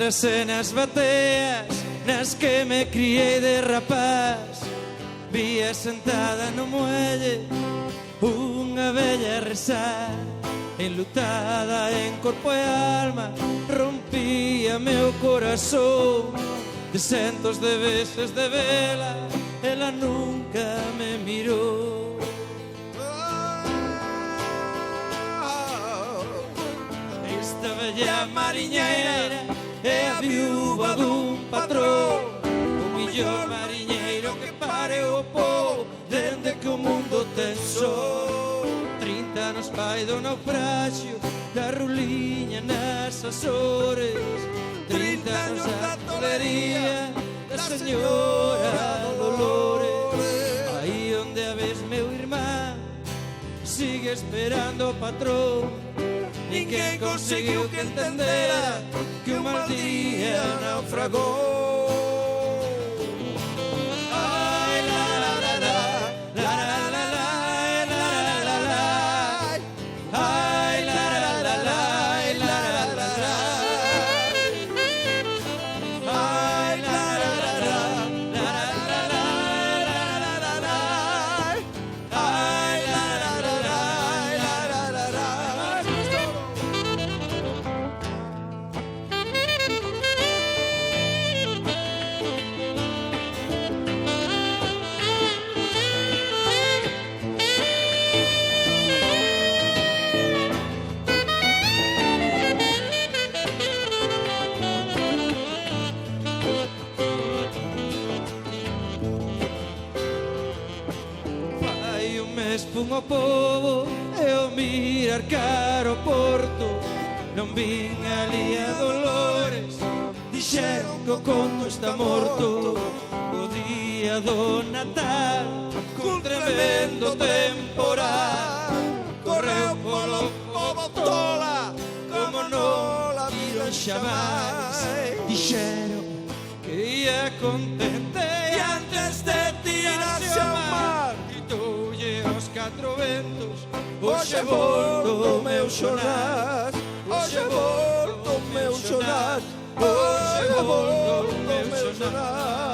Encontrase nas bateas nas que me criei de rapaz. Vía sentada no muelle unha vella rezar, enlutada en corpo e alma, rompía meu corazón. De centos de veces de vela, ela nunca me mirou. Esta bella mariñeira é a viúva dun patrón, o millor mariñeiro que pareu o povo dende que o mundo ten sol. 30 anos vai do naufraxio da ruliña nas Azores, 30 anos da tolería da señora Dolores. Aí onde a ves, meu irmán, sigue esperando o patrón. Ninguén conseguiu que entendera que un mal día naufragou. Fun ao pobo e ao mirar caro porto, non vin ali a Dolores, dixeron que o conto está morto. O día do Natal, cun tremendo temporal, correu polo pobo tola, como non la viron xamais. Dixeron que ia contente e antes de tirarse ao mar, os catro ventos, hoxe volto o meu xonás, hoxe volto o meu xonás, hoxe volto o meu xonás.